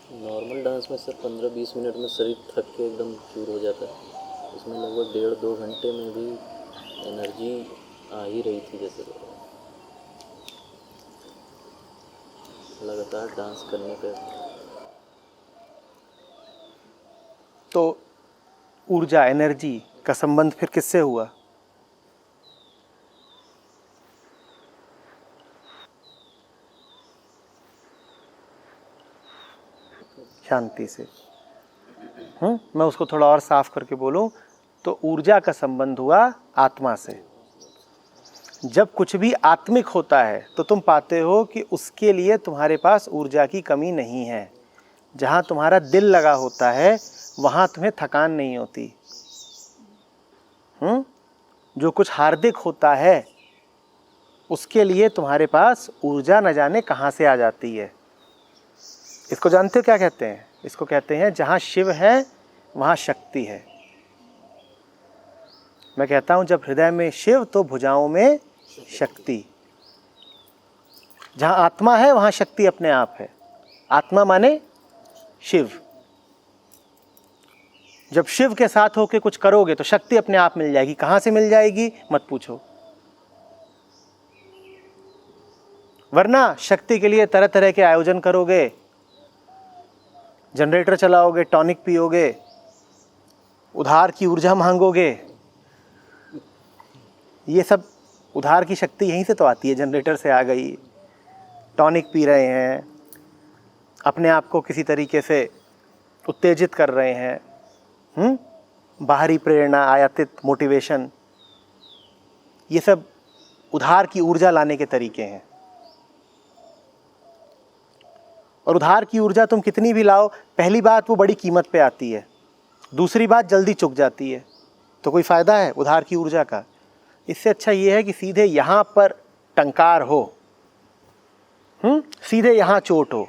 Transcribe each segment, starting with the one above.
Normal dance में sir 15-20 minute में शरीर थक के एकदम चूर हो जाता है। इसमें लगभग 1.5-2 घंटे में भी एनर्जी आ ही रही थी, जैसे लगातार डांस करने पे। तो ऊर्जा, एनर्जी का संबंध फिर किससे हुआ? शांति से। मैं उसको थोड़ा और साफ करके बोलूं तो ऊर्जा का संबंध हुआ आत्मा से। जब कुछ भी आत्मिक होता है तो तुम पाते हो कि उसके लिए तुम्हारे पास ऊर्जा की कमी नहीं है। जहाँ तुम्हारा दिल लगा होता है वहाँ तुम्हें थकान नहीं होती। जो कुछ हार्दिक होता है उसके लिए तुम्हारे पास ऊर्जा न जाने कहाँ से आ जाती है। इसको जानते हो क्या कहते हैं? इसको कहते हैं जहाँ शिव है वहाँ शक्ति है। मैं कहता हूँ जब हृदय में शिव तो भुजाओं में शक्ति। जहाँ आत्मा है वहाँ शक्ति अपने आप है। आत्मा माने शिव। जब शिव के साथ होके कुछ करोगे तो शक्ति अपने आप मिल जाएगी। कहाँ से मिल जाएगी मत पूछो, वरना शक्ति के लिए तरह तरह के आयोजन करोगे, जनरेटर चलाओगे, टॉनिक पियोगे, उधार की ऊर्जा मांगोगे। ये सब उधार की शक्ति यहीं से तो आती है, जनरेटर से आ गई। टॉनिक पी रहे हैं, अपने आप को किसी तरीके से उत्तेजित कर रहे हैं। बाहरी प्रेरणा, आयातित मोटिवेशन, ये सब उधार की ऊर्जा लाने के तरीके हैं। और उधार की ऊर्जा तुम कितनी भी लाओ, पहली बात वो बड़ी कीमत पे आती है, दूसरी बात जल्दी चुक जाती है। तो कोई फ़ायदा है उधार की ऊर्जा का? इससे अच्छा ये है कि सीधे यहाँ पर टंकार हो, सीधे यहाँ चोट हो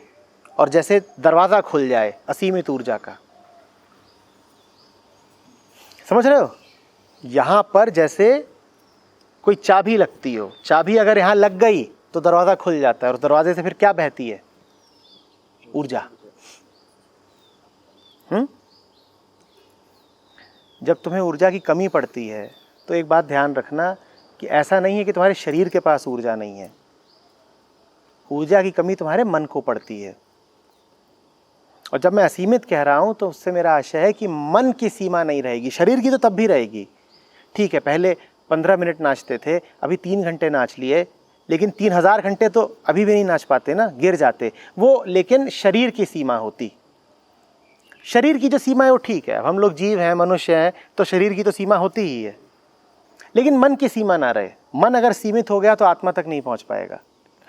और जैसे दरवाज़ा खुल जाए असीमित ऊर्जा का। समझ रहे हो? यहाँ पर जैसे कोई चाबी लगती हो, चाबी अगर यहाँ लग गई तो दरवाज़ा खुल जाता है और दरवाजे से फिर क्या बहती है? ऊर्जा। जब तुम्हें ऊर्जा की कमी पड़ती है तो एक बात ध्यान रखना कि ऐसा नहीं है कि तुम्हारे शरीर के पास ऊर्जा नहीं है। ऊर्जा की कमी तुम्हारे मन को पड़ती है। और जब मैं असीमित कह रहा हूं तो उससे मेरा आशय है कि मन की सीमा नहीं रहेगी, शरीर की तो तब भी रहेगी। ठीक है, पहले 15 मिनट नाचते थे, अभी 3 घंटे नाच लिए, लेकिन 3000 घंटे तो अभी भी नहीं नाच पाते ना, गिर जाते वो। लेकिन शरीर की सीमा होती, शरीर की जो सीमा है वो ठीक है। अब हम लोग जीव हैं, मनुष्य हैं, तो शरीर की तो सीमा होती ही है, लेकिन मन की सीमा ना रहे। मन अगर सीमित हो गया तो आत्मा तक नहीं पहुंच पाएगा।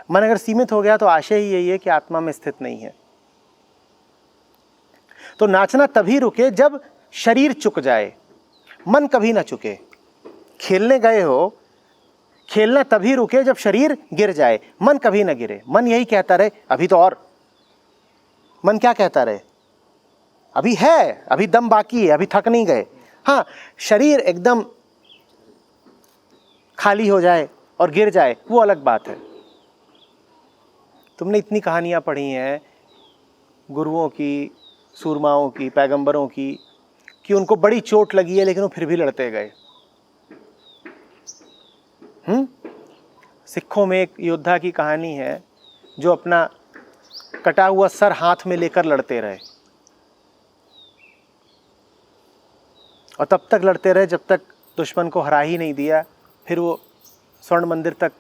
मन अगर सीमित हो गया तो आशय ही यही है कि आत्मा में स्थित नहीं है। तो नाचना तभी रुके जब शरीर चुक जाए, मन कभी ना चुके। खेलने गए हो, खेलना तभी रुके जब शरीर गिर जाए, मन कभी ना गिरे। मन यही कहता रहे अभी तो और। मन क्या कहता रहे? अभी है, अभी दम बाकी है, अभी थक नहीं गए। हाँ, शरीर एकदम खाली हो जाए और गिर जाए वो अलग बात है। तुमने इतनी कहानियां पढ़ी हैं गुरुओं की, सूरमाओं की, पैगंबरों की, कि उनको बड़ी चोट लगी है लेकिन वो फिर भी लड़ते गए। सिखों में एक योद्धा की कहानी है जो अपना कटा हुआ सर हाथ में लेकर लड़ते रहे, और तब तक लड़ते रहे जब तक दुश्मन को हरा ही नहीं दिया। फिर वो स्वर्ण मंदिर तक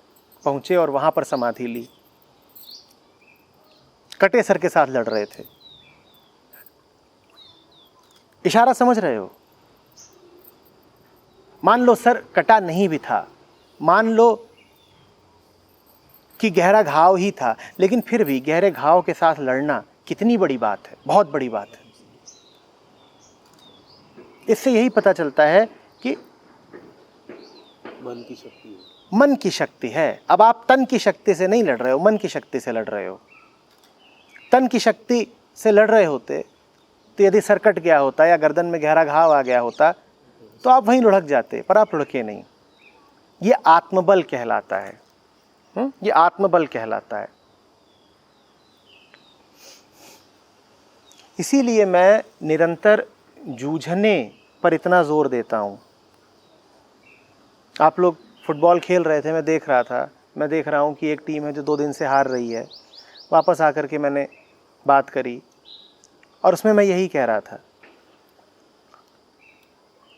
पहुंचे और वहां पर समाधि ली। कटे सर के साथ लड़ रहे थे। इशारा समझ रहे हो? मान लो सर कटा नहीं भी था, मान लो कि गहरा घाव ही था, लेकिन फिर भी गहरे घाव के साथ लड़ना कितनी बड़ी बात है, बहुत बड़ी बात है। इससे यही पता चलता है कि मन की शक्ति है। मन की शक्ति है। अब आप तन की शक्ति से नहीं लड़ रहे हो, मन की शक्ति से लड़ रहे हो। तन की शक्ति से लड़ रहे होते तो यदि सर कट गया होता या गर्दन में गहरा घाव आ गया होता तो आप वहीं लुढ़क जाते, पर आप लुढ़के नहीं। ये आत्मबल कहलाता है। ये आत्मबल कहलाता है। इसीलिए मैं निरंतर जूझने पर इतना ज़ोर देता हूँ। आप लोग फुटबॉल खेल रहे थे, मैं देख रहा था, मैं देख रहा हूँ कि एक टीम है जो 2 दिन से हार रही है। वापस आकर के मैंने बात करी और उसमें मैं यही कह रहा था,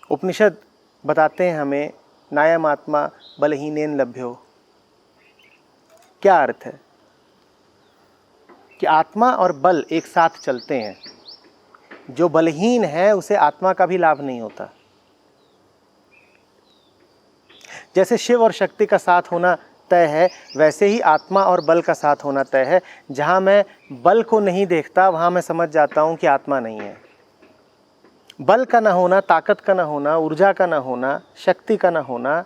उपनिषद बताते हैं हमें नायम आत्मा बलहीनेन लभ्यो। क्या अर्थ है कि आत्मा और बल एक साथ चलते हैं। जो बलहीन है उसे आत्मा का भी लाभ नहीं होता। जैसे शिव और शक्ति का साथ होना तय है, वैसे ही आत्मा और बल का साथ होना तय है। जहाँ मैं बल को नहीं देखता वहाँ मैं समझ जाता हूँ कि आत्मा नहीं है। बल का ना होना, ताकत का ना होना, ऊर्जा का ना होना, शक्ति का ना होना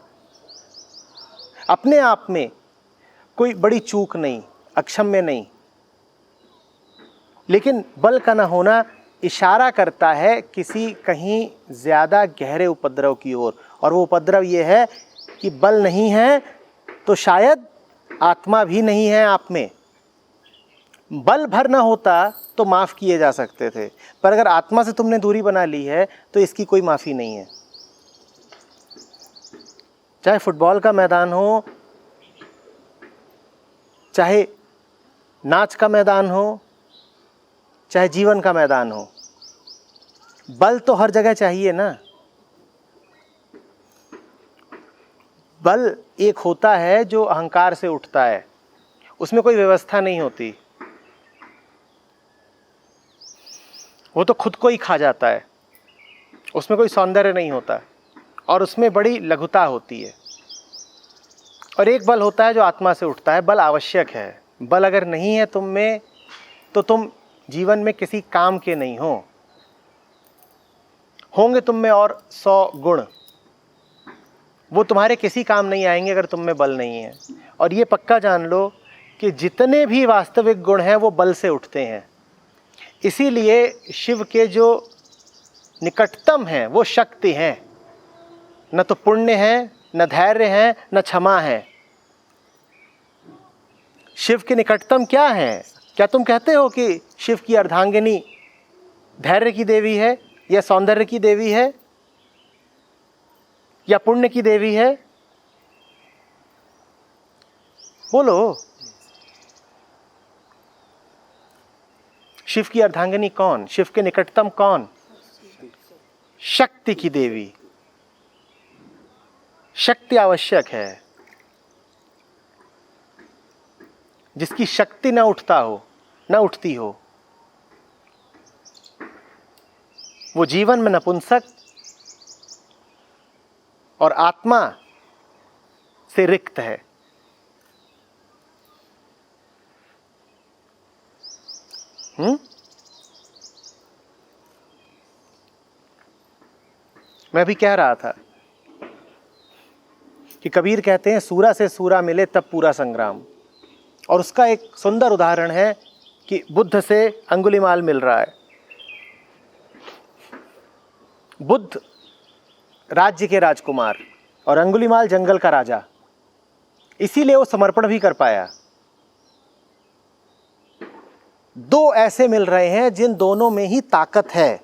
अपने आप में कोई बड़ी चूक नहीं, अक्षम्य नहीं। लेकिन बल का ना होना इशारा करता है किसी कहीं ज़्यादा गहरे उपद्रव की ओर, और वो उपद्रव ये है कि बल नहीं है तो शायद आत्मा भी नहीं है आप में। बल भर ना होता तो माफ़ किए जा सकते थे, पर अगर आत्मा से तुमने दूरी बना ली है तो इसकी कोई माफ़ी नहीं है। चाहे फुटबॉल का मैदान हो, चाहे नाच का मैदान हो, चाहे जीवन का मैदान हो, बल तो हर जगह चाहिए ना। बल एक होता है जो अहंकार से उठता है, उसमें कोई व्यवस्था नहीं होती, वो तो खुद को ही खा जाता है, उसमें कोई सौंदर्य नहीं होता और उसमें बड़ी लघुता होती है। और एक बल होता है जो आत्मा से उठता है। बल आवश्यक है। बल अगर नहीं है तुम में तो तुम जीवन में किसी काम के नहीं हो। होंगे तुम में और 100 गुण, वो तुम्हारे किसी काम नहीं आएंगे अगर तुम में बल नहीं है। और ये पक्का जान लो कि जितने भी वास्तविक गुण हैं वो बल से उठते हैं। इसीलिए शिव के जो निकटतम हैं वो शक्ति हैं, न तो पुण्य है, न धैर्य है, न क्षमा है। शिव के निकटतम क्या है? क्या तुम कहते हो कि शिव की अर्धांगिनी धैर्य की देवी है, या सौंदर्य की देवी है, या पुण्य की देवी है? बोलो। शिव की अर्धांगिनी कौन? शिव के निकटतम कौन? शक्ति की देवी। शक्ति आवश्यक है। जिसकी शक्ति न उठता हो, न उठती हो, वो जीवन में नपुंसक और आत्मा से रिक्त है। मैं भी कह रहा था कि कबीर कहते हैं सूरा से सूरा मिले तब पूरा संग्राम। और उसका एक सुंदर उदाहरण है कि बुद्ध से अंगुलीमाल मिल रहा है। बुद्ध राज्य के राजकुमार और अंगुलीमाल जंगल का राजा, इसीलिए वो समर्पण भी कर पाया। दो ऐसे मिल रहे हैं जिन दोनों में ही ताकत है।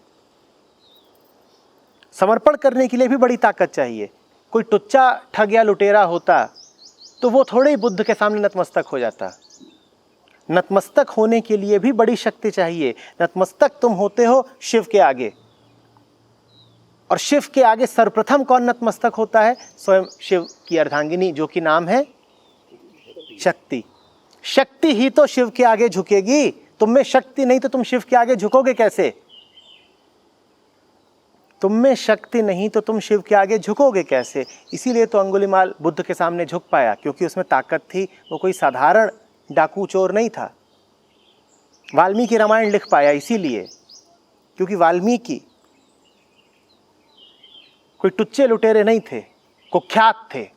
समर्पण करने के लिए भी बड़ी ताकत चाहिए। कोई टुच्चा ठग या लुटेरा होता तो वो थोड़े ही बुद्ध के सामने नतमस्तक हो जाता। नतमस्तक होने के लिए भी बड़ी शक्ति चाहिए। नतमस्तक तुम होते हो शिव के आगे, और शिव के आगे सर्वप्रथम कौन नतमस्तक होता है? स्वयं शिव की अर्धांगिनी, जो कि नाम है शक्ति। शक्ति ही तो शिव के आगे झुकेगी। तुम में शक्ति नहीं तो तुम शिव के आगे झुकोगे कैसे? तुम में शक्ति नहीं तो तुम शिव के आगे झुकोगे कैसे? इसीलिए तो अंगुलीमाल बुद्ध के सामने झुक पाया, क्योंकि उसमें ताकत थी। वो कोई साधारण डाकू चोर नहीं था। वाल्मीकि रामायण लिख पाया इसीलिए, क्योंकि वाल्मीकि कोई टुच्चे लुटेरे नहीं थे, कुख्यात थे,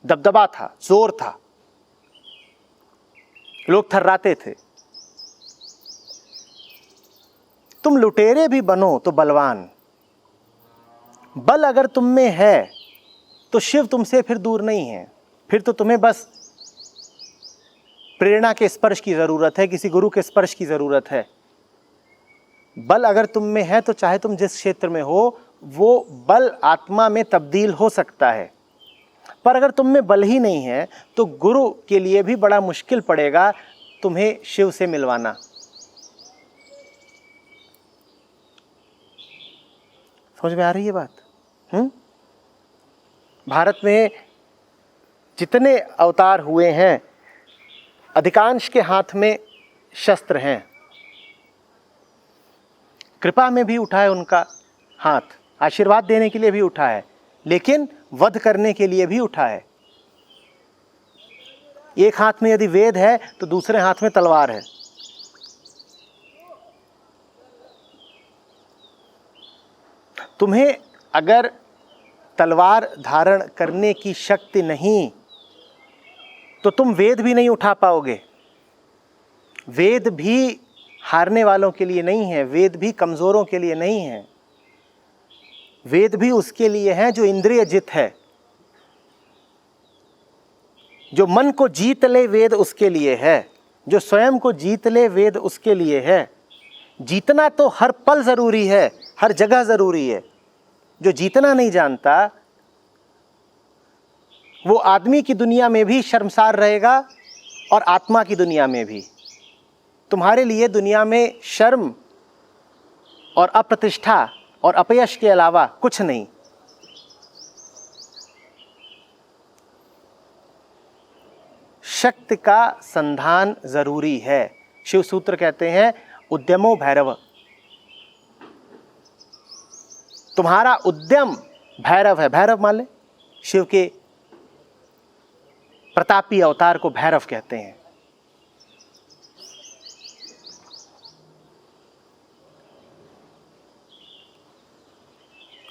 दबदबा था, जोर था, लोग थर्राते थे। तुम लुटेरे भी बनो तो बलवान। बल अगर तुम में है तो शिव तुमसे फिर दूर नहीं है। फिर तो तुम्हें बस प्रेरणा के स्पर्श की जरूरत है, किसी गुरु के स्पर्श की जरूरत है। बल अगर तुम में है तो चाहे तुम जिस क्षेत्र में हो वो बल आत्मा में तब्दील हो सकता है। पर अगर तुम में बल ही नहीं है तो गुरु के लिए भी बड़ा मुश्किल पड़ेगा तुम्हें शिव से मिलवाना। समझ में आ रही है बात? भारत में जितने अवतार हुए हैं अधिकांश के हाथ में शस्त्र हैं। कृपा में भी उठा है उनका हाथ, आशीर्वाद देने के लिए भी उठा है, लेकिन वध करने के लिए भी उठा है। एक हाथ में यदि वेद है तो दूसरे हाथ में तलवार है। तुम्हें अगर तलवार धारण करने की शक्ति नहीं तो तुम वेद भी नहीं उठा पाओगे। वेद भी हारने वालों के लिए नहीं है, वेद भी कमजोरों के लिए नहीं है। वेद भी उसके लिए है जो इंद्रिय जित है, जो मन को जीत ले वेद उसके लिए है, जो स्वयं को जीत ले वेद उसके लिए है। जीतना तो हर पल जरूरी है, हर जगह जरूरी है। जो जीतना नहीं जानता वो आदमी की दुनिया में भी शर्मसार रहेगा और आत्मा की दुनिया में भी। तुम्हारे लिए दुनिया में शर्म और अप्रतिष्ठा और अपयश के अलावा कुछ नहीं। शक्ति का संधान जरूरी है। शिव सूत्र कहते हैं उद्यमो भैरव। तुम्हारा उद्यम भैरव है। भैरव मान ले, शिव के प्रतापी अवतार को भैरव कहते हैं।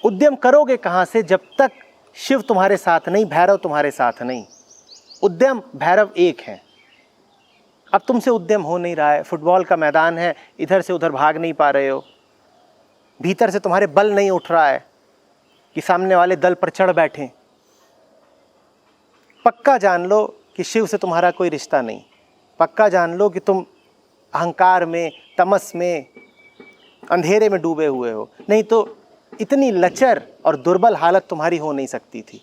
उद्यम करोगे कहां से जब तक शिव तुम्हारे साथ नहीं, भैरव तुम्हारे साथ नहीं। उद्यम भैरव एक है। अब तुमसे उद्यम हो नहीं रहा है। फुटबॉल का मैदान है, इधर से उधर भाग नहीं पा रहे हो, भीतर से तुम्हारे बल नहीं उठ रहा है कि सामने वाले दल पर चढ़ बैठे। पक्का जान लो कि शिव से तुम्हारा कोई रिश्ता नहीं। पक्का जान लो कि तुम अहंकार में, तमस में, अंधेरे में डूबे हुए हो। नहीं तो इतनी लचर और दुर्बल हालत तुम्हारी हो नहीं सकती थी।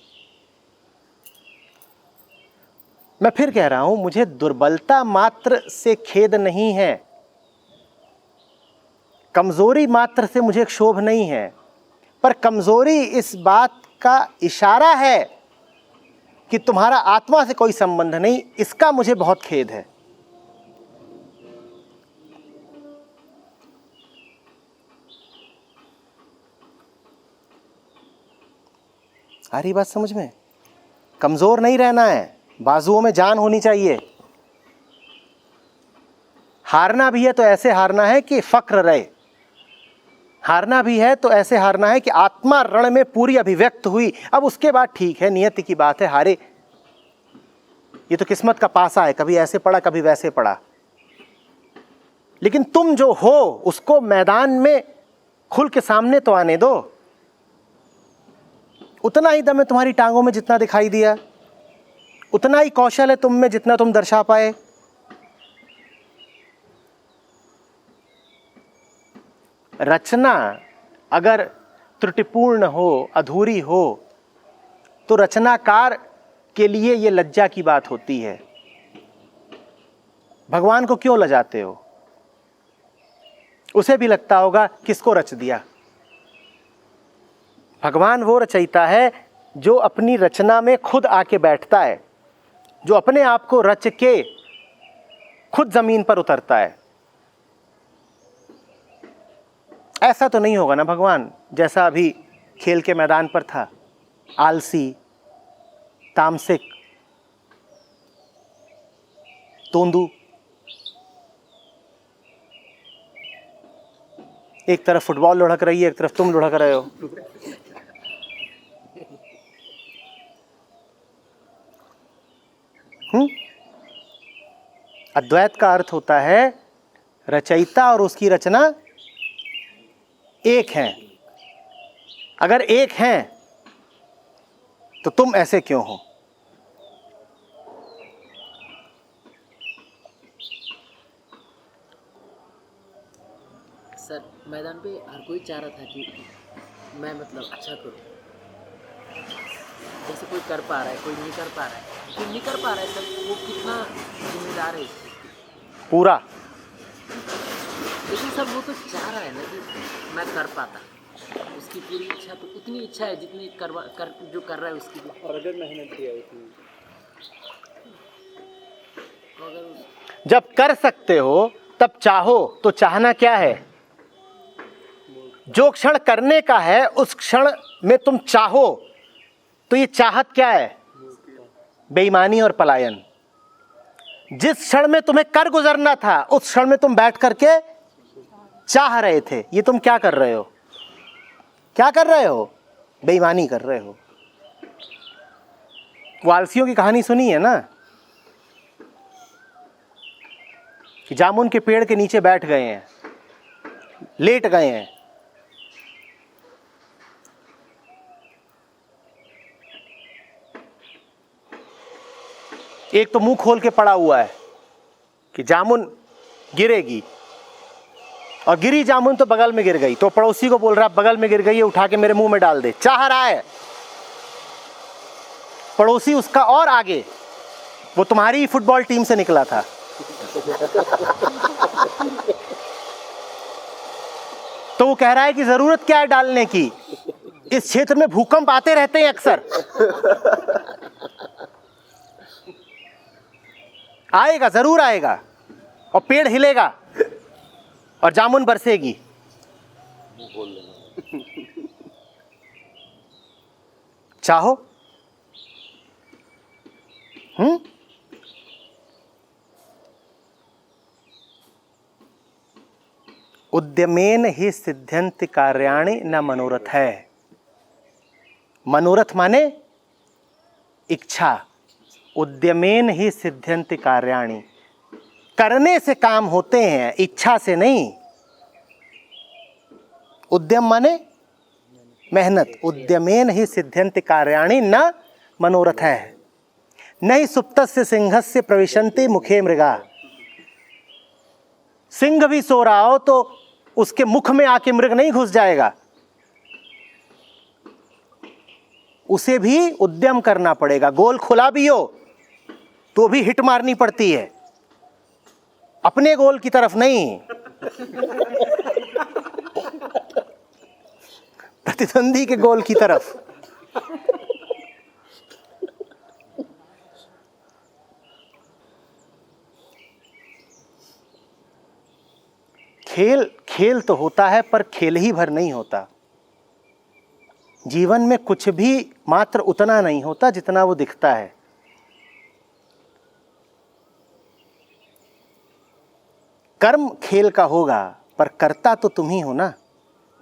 मैं फिर कह रहा हूं, मुझे दुर्बलता मात्र से खेद नहीं है, कमजोरी मात्र से मुझे क्षोभ नहीं है, पर कमजोरी इस बात का इशारा है कि तुम्हारा आत्मा से कोई संबंध नहीं, इसका मुझे बहुत खेद है। आ रही बात समझ में? कमजोर नहीं रहना है, बाजुओं में जान होनी चाहिए। हारना भी है तो ऐसे हारना है कि फक्र रहे। हारना भी है तो ऐसे हारना है कि आत्मा रण में पूरी अभिव्यक्त हुई। अब उसके बाद ठीक है, नियति की बात है, हारे ये तो किस्मत का पासा है, कभी ऐसे पड़ा कभी वैसे पड़ा। लेकिन तुम जो हो उसको मैदान में खुल के सामने तो आने दो। उतना ही दम है तुम्हारी टांगों में जितना दिखाई दिया, उतना ही कौशल है तुम में जितना तुम दर्शा पाए। रचना अगर त्रुटिपूर्ण हो, अधूरी हो, तो रचनाकार के लिए यह लज्जा की बात होती है। भगवान को क्यों लजाते हो? उसे भी लगता होगा किसको रच दिया। भगवान वो रचयिता है जो अपनी रचना में खुद आके बैठता है, जो अपने आप को रच के खुद जमीन पर उतरता है। ऐसा तो नहीं होगा ना भगवान जैसा अभी खेल के मैदान पर था, आलसी, तामसिक, तोंदू। एक तरफ फुटबॉल लुढ़क रही है, एक तरफ तुम लुढ़क रहे हो। अद्वैत का अर्थ होता है रचयिता और उसकी रचना एक हैं। अगर एक हैं तो तुम ऐसे क्यों हो? सर मैदान पे हर कोई चाह रहा था कि मैं मतलब अच्छा करूं, जैसे कोई कर पा रहा है, कोई नहीं कर पा रहा है, जो नहीं कर पा रहा है सर वो कितना जिम्मेदार है इस चीज़ की। पूरा। लेकिन सर वो तो चाह रहा है ना कि मैं कर पाता, उसकी पूरी इच्छा तो उतनी इच्छा है जितनी जो कर रहा है उसकी भी। और अगर मेहनत किया उतनी, तो अगर उस जब कर सकते हो तब चाहो, तो चाहना क्या है? जो क्षण करने का है उस क्षण में तुम चाहो, तो ये चाहत क्या है? बेईमानी और पलायन। जिस क्षण में तुम्हें कर गुजरना था उस क्षण में तुम बैठ करके चाह रहे थे, ये तुम क्या कर रहे हो? क्या कर रहे हो? बेईमानी कर रहे हो। वालसियों की कहानी सुनी है ना, कि जामुन के पेड़ के नीचे बैठ गए हैं, लेट गए हैं, एक तो मुंह खोल के पड़ा हुआ है कि जामुन गिरेगी, और गिरी जामुन तो बगल में गिर गई, तो पड़ोसी को बोल रहा है बगल में गिर गई है, उठा के मेरे मुंह में डाल दे। चाह रहा है पड़ोसी उसका और आगे, वो तुम्हारी ही फुटबॉल टीम से निकला था। तो वो कह रहा है कि जरूरत क्या है डालने की, इस क्षेत्र में भूकंप आते रहते हैं अक्सर, आएगा, जरूर आएगा, और पेड़ हिलेगा और जामुन बरसेगी। बोल लेना। चाहो। उद्यमेन ही सिद्ध्यन्ति कार्याणि न मनोरथ है। मनोरथ माने इच्छा। उद्यमेन ही सिद्ध्यन्ति कार्याणि, करने से काम होते हैं, इच्छा से नहीं। उद्यम माने मेहनत। उद्यमेन ही सिद्ध्यन्ति कार्याणि न मनोरथ है। नहीं सुप्तस्य सिंहस्य प्रविशन्ति मुखे मृगा। सिंह भी सो रहा हो तो उसके मुख में आके मृग नहीं घुस जाएगा, उसे भी उद्यम करना पड़ेगा। गोल खुला भी हो तो भी हिट मारनी पड़ती है, अपने गोल की तरफ नहीं, प्रतिद्वंदी के गोल की तरफ। खेल खेल तो होता है, पर खेल ही भर नहीं होता। जीवन में कुछ भी मात्र उतना नहीं होता जितना वो दिखता है। कर्म खेल का होगा, पर करता तो तुम ही हो ना।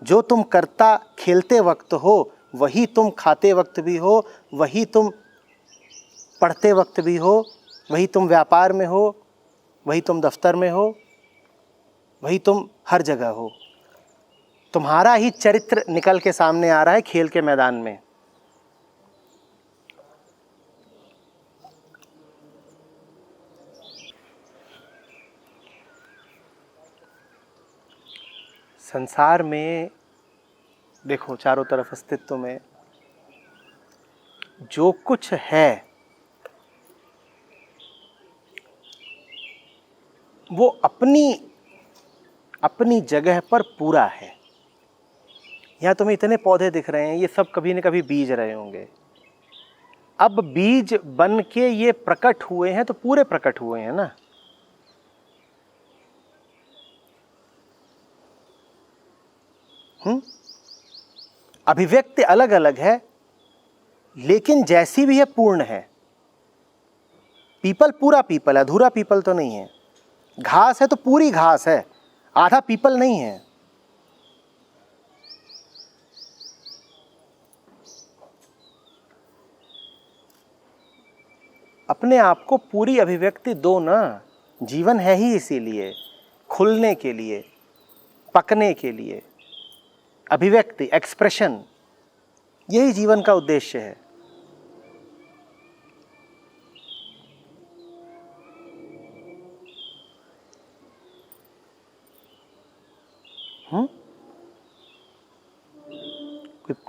जो तुम करता खेलते वक्त हो वही तुम खाते वक्त भी हो, वही तुम पढ़ते वक्त भी हो, वही तुम व्यापार में हो, वही तुम दफ्तर में हो, वही तुम हर जगह हो। तुम्हारा ही चरित्र निकल के सामने आ रहा है खेल के मैदान में। संसार में देखो, चारों तरफ अस्तित्व में जो कुछ है वो अपनी जगह पर पूरा है। यहाँ तुम्हें इतने पौधे दिख रहे हैं, ये सब कभी न कभी बीज रहे होंगे। अब बीज बन के ये प्रकट हुए हैं तो पूरे प्रकट हुए हैं ना। अभिव्यक्ति अलग अलग है, लेकिन जैसी भी है पूर्ण है। पीपल पूरा पीपल है, अधूरा पीपल तो नहीं है। घास है तो पूरी घास है, आधा पीपल नहीं है। अपने आप को पूरी अभिव्यक्ति दो ना। जीवन है ही इसीलिए, खुलने के लिए, पकने के लिए। अभिव्यक्ति, एक्सप्रेशन, यही जीवन का उद्देश्य है।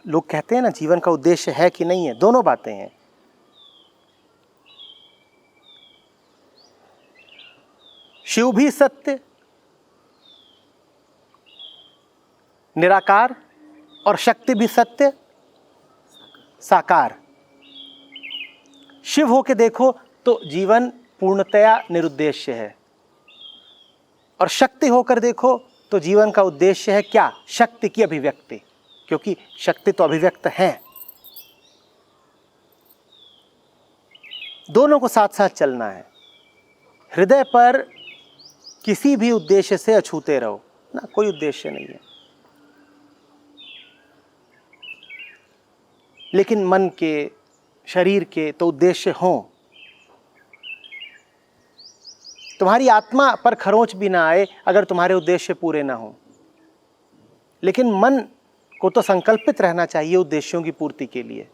लोग कहते हैं ना जीवन का उद्देश्य है कि नहीं है, दोनों बातें हैं। शिव भी सत्य, निराकार, और शक्ति भी सत्य साकार। शिव होके देखो तो जीवन पूर्णतया निरुद्देश्य है, और शक्ति होकर देखो तो जीवन का उद्देश्य है क्या? शक्ति की अभिव्यक्ति, क्योंकि शक्ति तो अभिव्यक्त है। दोनों को साथ साथ चलना है। हृदय पर किसी भी उद्देश्य से अछूते रहो ना, कोई उद्देश्य नहीं है, लेकिन मन के, शरीर के तो उद्देश्य हों। तुम्हारी आत्मा पर खरोंच भी ना आए अगर तुम्हारे उद्देश्य पूरे ना हो, लेकिन मन को तो संकल्पित रहना चाहिए उद्देश्यों की पूर्ति के लिए।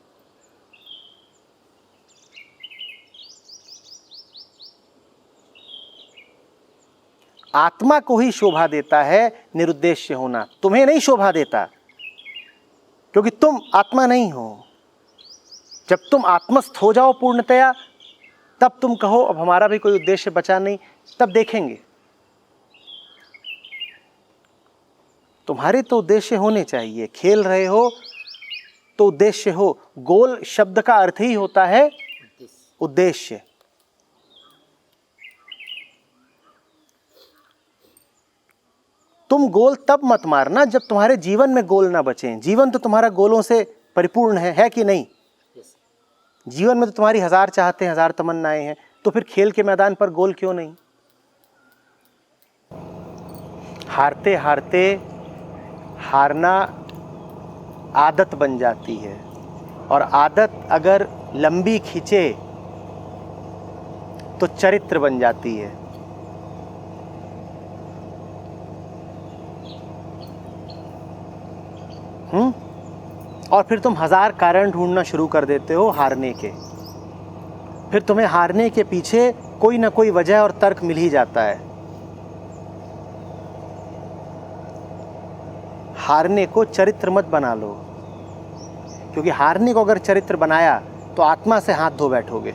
आत्मा को ही शोभा देता है निरुद्देश्य होना, तुम्हें नहीं शोभा देता, क्योंकि तुम आत्मा नहीं हो। जब तुम आत्मस्थ हो जाओ पूर्णतया, तब तुम कहो अब हमारा भी कोई उद्देश्य बचा नहीं, तब देखेंगे। तुम्हारे तो उद्देश्य होने चाहिए। खेल रहे हो तो उद्देश्य हो। गोल शब्द का अर्थ ही होता है उद्देश्य। तुम गोल तब मत मारना जब तुम्हारे जीवन में गोल ना बचे। जीवन तो तुम्हारा गोलों से परिपूर्ण है कि नहीं? जीवन में तो तुम्हारी 1000 चाहते हैं, 1000 तमन्नाएं हैं, तो फिर खेल के मैदान पर गोल क्यों नहीं? हारते हारते हारना आदत बन जाती है, और आदत अगर लंबी खींचे तो चरित्र बन जाती है। और फिर तुम 1000 कारण ढूंढना शुरू कर देते हो हारने के। फिर तुम्हें हारने के पीछे कोई ना कोई वजह और तर्क मिल ही जाता है। हारने को चरित्र मत बना लो, क्योंकि हारने को अगर चरित्र बनाया तो आत्मा से हाथ धो बैठोगे।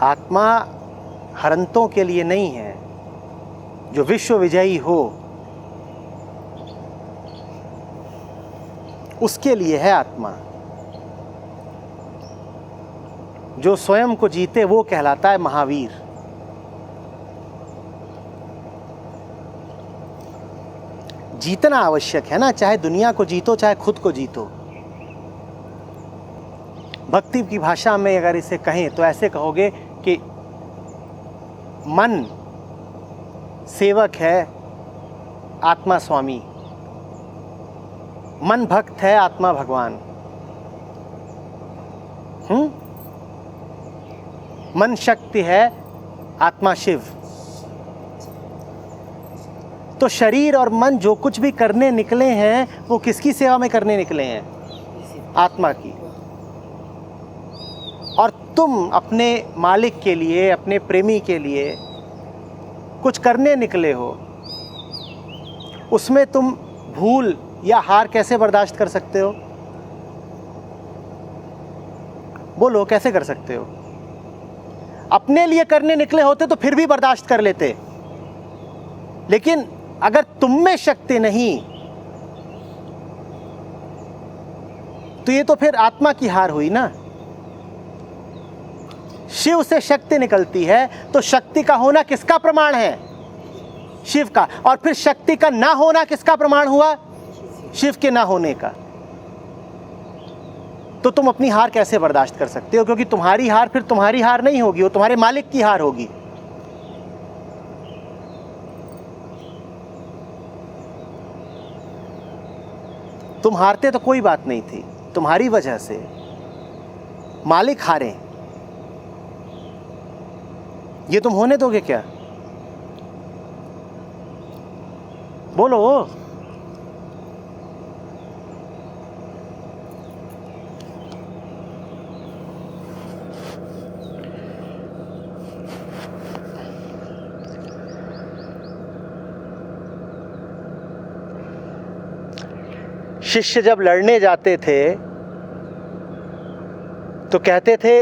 आत्मा हरंतों के लिए नहीं है। जो विश्व विजयी हो उसके लिए है आत्मा। जो स्वयं को जीते वो कहलाता है महावीर। जीतना आवश्यक है ना, चाहे दुनिया को जीतो चाहे खुद को जीतो। भक्ति की भाषा में अगर इसे कहें तो ऐसे कहोगे कि मन सेवक है, आत्मा स्वामी। मन भक्त है, आत्मा भगवान। मन शक्ति है, आत्मा शिव। तो शरीर और मन जो कुछ भी करने निकले हैं वो किसकी सेवा में करने निकले हैं? आत्मा की। और तुम अपने मालिक के लिए, अपने प्रेमी के लिए कुछ करने निकले हो, उसमें तुम भूल या हार कैसे बर्दाश्त कर सकते हो? बोलो, कैसे कर सकते हो? अपने लिए करने निकले होते तो फिर भी बर्दाश्त कर लेते, लेकिन अगर तुम में शक्ति नहीं तो ये तो फिर आत्मा की हार हुई ना। शिव से शक्ति निकलती है तो शक्ति का होना किसका प्रमाण है? शिव का। और फिर शक्ति का ना होना किसका प्रमाण हुआ? शिव के ना होने का। तो तुम अपनी हार कैसे बर्दाश्त कर सकते हो? क्योंकि तुम्हारी हार फिर तुम्हारी हार नहीं होगी, वो तुम्हारे मालिक की हार होगी। तुम हारते तो कोई बात नहीं थी, तुम्हारी वजह से मालिक हारे, ये तुम होने दोगे क्या? बोलो। शिष्य जब लड़ने जाते थे तो कहते थे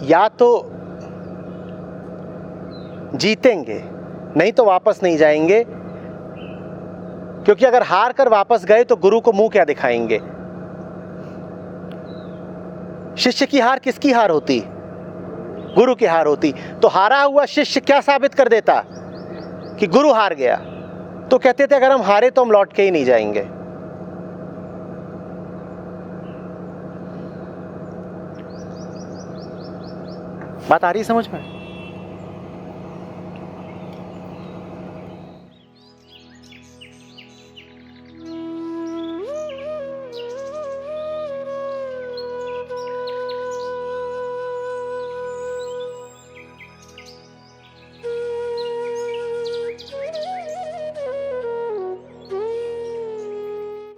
या तो जीतेंगे नहीं तो वापस नहीं जाएंगे, क्योंकि अगर हार कर वापस गए तो गुरु को मुंह क्या दिखाएंगे। शिष्य की हार किसकी हार होती? गुरु की हार होती। तो हारा हुआ शिष्य क्या साबित कर देता कि गुरु हार गया। तो कहते थे अगर हम हारे तो हम लौट के ही नहीं जाएंगे। बात आ रही समझ में?